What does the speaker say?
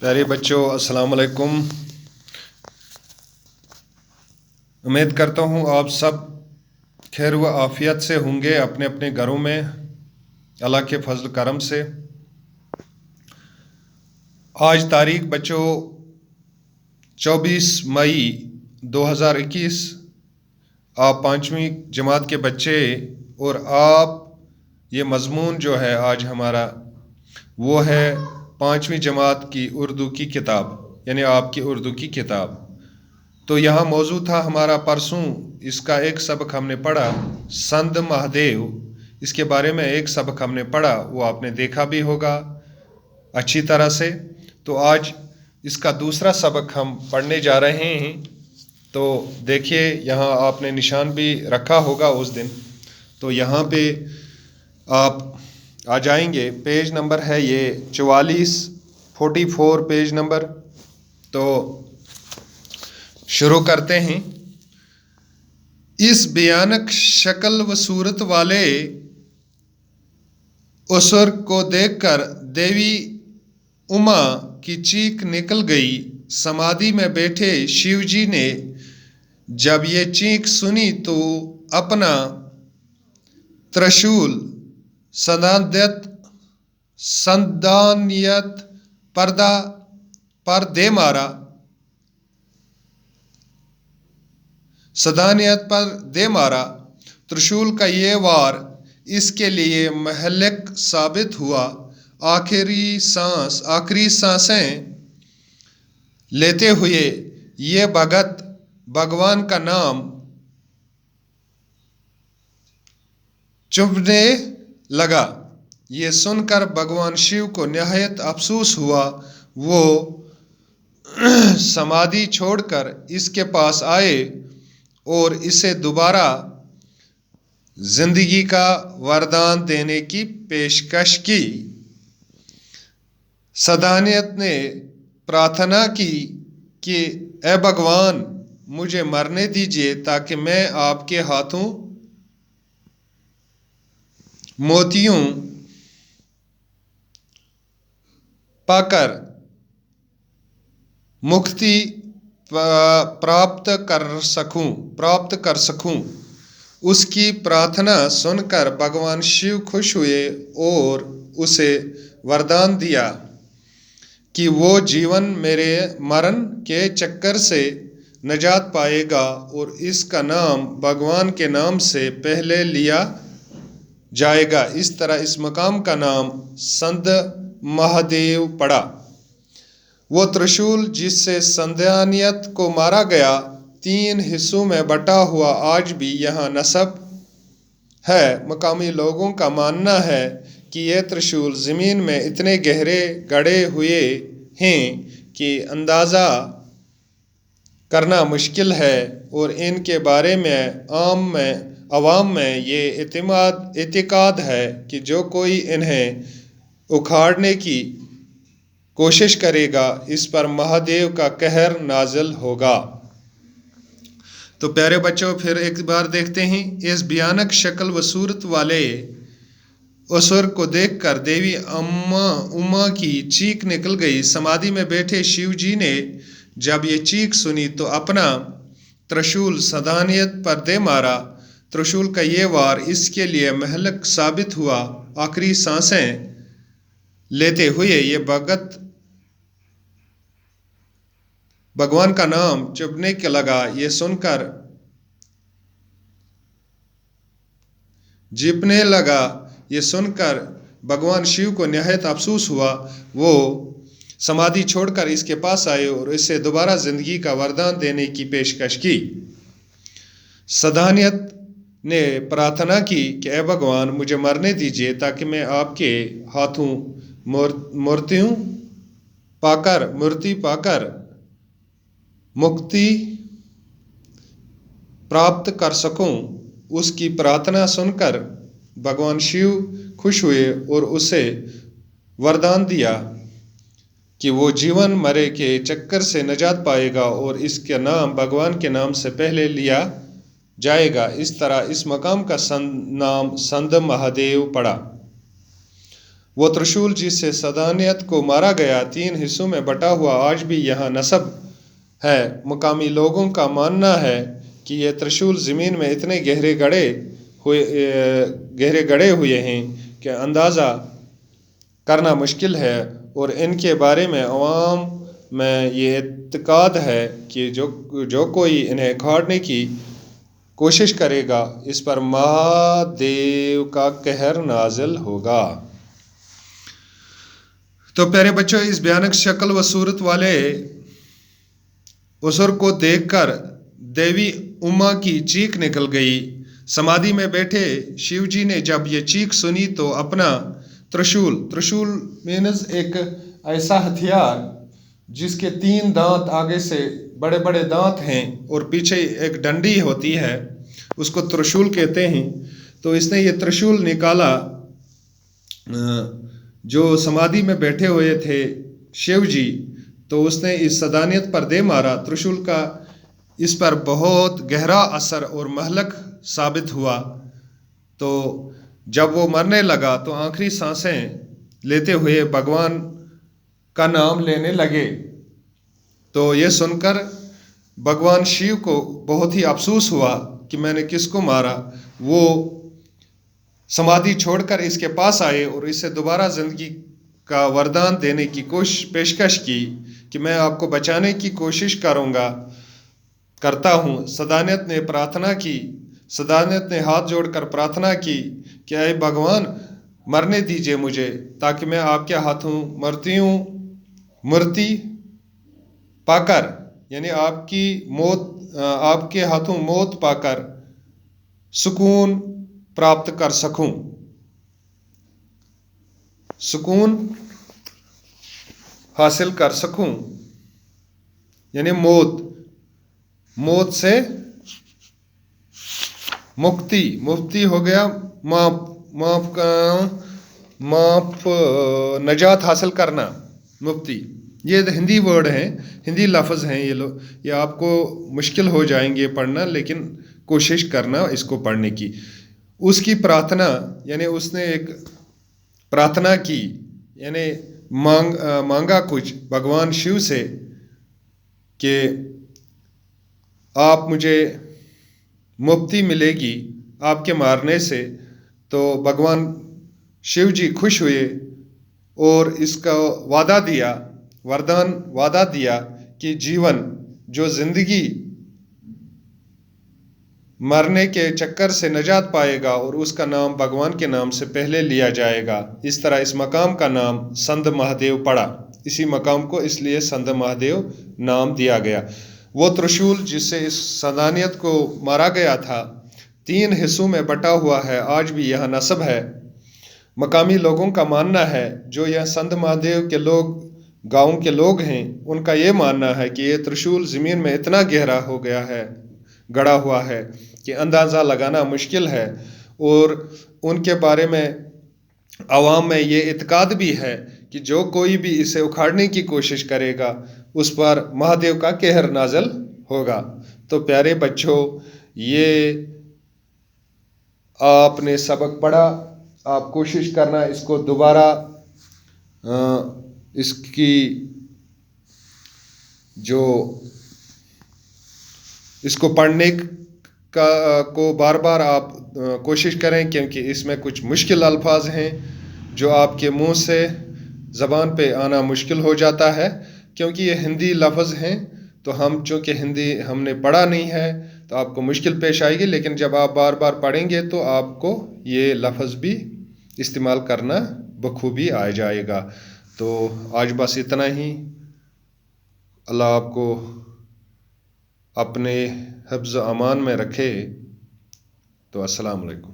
प्यारे बच्चों, अस्सलाम वालेकुम। उम्मीद करता हूँ आप सब खैर व आफियत से होंगे अपने अपने घरों में, अल्लाह के फजल करम से। आज तारीख बच्चों 24 मई 2021। आप पाँचवीं जमात के बच्चे और आप ये मज़मून जो है आज हमारा वो है पाँचवीं जमात की उर्दू की किताब, यानी आपकी उर्दू की किताब। तो यहाँ मौजूद था हमारा परसों, इसका एक सबक हमने पढ़ा संत महादेव। इसके बारे में एक सबक हमने पढ़ा, वो आपने देखा भी होगा अच्छी तरह से। तो आज इसका दूसरा सबक हम पढ़ने जा रहे हैं। तो देखिए, यहाँ आपने निशान भी रखा होगा उस दिन। तो यहाँ पे आप आ जाएंगे, पेज नंबर है ये 44 पेज नंबर। तो शुरू करते हैं। इस भयानक शक्ल व सूरत वाले असुर को देखकर देवी उमा की चीख निकल गई। समाधि में बैठे शिवजी ने जब ये चीख सुनी तो अपना त्रिशूल संदानियत पर्दा पर दे मारा। सदानियत पर दे मारा। त्रिशूल का ये वार इसके लिए महलिक साबित हुआ। आखिरी सांसें लेते हुए ये भगत भगवान का नाम चुभने लगा। ये सुनकर भगवान शिव को निहायत अफसोस हुआ। वो समाधि छोड़कर इसके पास आए और इसे दोबारा जिंदगी का वरदान देने की पेशकश की। सदानियत ने प्रार्थना की कि ए भगवान, मुझे मरने दीजिए ताकि मैं आपके हाथों मोतियों पाकर मुक्ति प्राप्त कर सकूं। उसकी प्रार्थना सुनकर भगवान शिव खुश हुए और उसे वरदान दिया कि वो जीवन मेरे मरण के चक्कर से निजात पाएगा और इसका नाम भगवान के नाम से पहले लिया जाएगा। इस तरह इस मकाम का नाम संत महादेव पड़ा। वो त्रिशूल जिससे संदानियत को मारा गया 3 हिस्सों में बटा हुआ आज भी यहाँ नस्ब है। मकामी लोगों का मानना है कि यह त्रिशूल ज़मीन में इतने गहरे गड़े हुए हैं कि अंदाज़ा करना मुश्किल है और इनके बारे में आवाम में ये इतिकाद है कि जो कोई इन्हें उखाड़ने की कोशिश करेगा इस पर महादेव का कहर नाज़िल होगा। तो प्यारे बच्चों, फिर एक बार देखते हैं। इस भयानक शक्ल व सूरत वाले असुर को देखकर देवी उमा की चीख निकल गई। समाधि में बैठे शिवजी ने जब ये चीख सुनी तो अपना त्रिशूल सदानियत पर दे मारा। त्रिशूल का ये वार इसके लिए महलिक साबित हुआ। आखिरी सांसें लेते हुए ये भगत भगवान का नाम चुभने के लगा। ये सुनकर जिपने लगा। ये सुनकर भगवान शिव को निहायत अफसोस हुआ। वो समाधि छोड़कर इसके पास आए और इसे दोबारा जिंदगी का वरदान देने की पेशकश की। सदानियत ने प्रार्थना की कि ए भगवान, मुझे मरने दीजिए ताकि मैं आपके हाथों मूर्ति पाकर मुक्ति प्राप्त कर सकूं। उसकी प्रार्थना सुनकर भगवान शिव खुश हुए और उसे वरदान दिया कि वो जीवन मरे के चक्कर से निजात पाएगा और इसका नाम भगवान के नाम से पहले लिया जाएगा। इस तरह इस मकाम का नाम संत महादेव पड़ा। वो त्रिशूल जिससे सदानियत को मारा गया 3 हिस्सों में बटा हुआ आज भी यहाँ नस्ब है। मुकामी लोगों का मानना है कि ये त्रिशूल ज़मीन में इतने गहरे गड़े हुए हैं कि अंदाज़ा करना मुश्किल है, और इनके बारे में अवाम में ये इत्तेकाद है कि जो कोई इन्हें उखाड़ने की कोशिश करेगा इस पर महादेव का कहर नाजिल होगा। तो प्यारे बच्चों, इस भयानक शक्ल व सूरत वाले उसुर को देखकर देवी उमा की चीख निकल गई। समाधि में बैठे शिवजी ने जब ये चीख सुनी तो अपना त्रिशूल मीन्स एक ऐसा हथियार जिसके 3 दांत आगे से बड़े बड़े दांत हैं और पीछे एक डंडी होती है, उसको त्रिशूल कहते हैं। तो इसने ये त्रिशूल निकाला। जो समाधि में बैठे हुए थे शिव जी, तो उसने इस सदानियत पर दे मारा। त्रिशूल का इस पर बहुत गहरा असर और महलक साबित हुआ। तो जब वो मरने लगा तो आखिरी सांसें लेते हुए भगवान का नाम लेने लगे। तो ये सुनकर भगवान शिव को बहुत ही अफसोस हुआ कि मैंने किसको मारा। वो समाधि छोड़कर इसके पास आए और इसे दोबारा जिंदगी का वरदान देने की पेशकश की कि मैं आपको बचाने की कोशिश करता हूँ। सदानियत ने हाथ जोड़कर प्रार्थना की कि ऐ भगवान, मरने दीजिए मुझे, ताकि मैं आपके हाथों मृत्यु पाकर, यानी आपके हाथों मौत पाकर सुकून प्राप्त कर सकूं, सुकून हासिल कर सकूं, यानी मौत से मुक्ति हो गया, नजात हासिल करना, मुक्ति। ये हिंदी वर्ड हैं, हिंदी लफ्ज़ हैं ये आपको मुश्किल हो जाएंगे पढ़ना, लेकिन कोशिश करना इसको पढ़ने की। उसकी प्रार्थना, यानी उसने एक प्रार्थना की, यानी मांगा कुछ भगवान शिव से कि आप मुझे मुक्ति मिलेगी आपके मारने से। तो भगवान शिव जी खुश हुए और इसका वरदान वादा दिया कि जो जिंदगी मरने के चक्कर से नजात पाएगा और उसका नाम भगवान के नाम से पहले लिया जाएगा। इस तरह इस मकाम का नाम संत महादेव पड़ा। इसी मकाम को इसलिए संत महादेव नाम दिया गया। वो त्रिशूल जिससे इस सदानियत को मारा गया था 3 हिस्सों में बटा हुआ है, आज भी यह नस्ब है। मकामी लोगों का मानना है, जो यह संत महादेव के गांव के लोग हैं, उनका ये मानना है कि ये त्रिशूल ज़मीन में इतना गड़ा हुआ है कि अंदाज़ा लगाना मुश्किल है। और उनके बारे में अवाम में ये इत्तेकाद भी है कि जो कोई भी इसे उखाड़ने की कोशिश करेगा उस पर महादेव का कहर नाज़िल होगा। तो प्यारे बच्चों, ये आपने सबक पढ़ा, आप कोशिश करना इसको दोबारा इसको पढ़ने को बार बार आप कोशिश करें, क्योंकि इसमें कुछ मुश्किल अल्फाज हैं जो आपके मुंह से ज़बान पे आना मुश्किल हो जाता है, क्योंकि ये हिंदी लफ्ज़ हैं। तो चूँकि हिंदी हमने पढ़ा नहीं है तो आपको मुश्किल पेश आएगी, लेकिन जब आप बार बार पढ़ेंगे तो आपको ये लफ्ज़ भी इस्तेमाल करना बखूबी आ जाएगा। तो आज बस इतना ही। अल्लाह आपको अपने हिफ्ज़ अमान में रखे। तो अस्सलाम वालेकुम।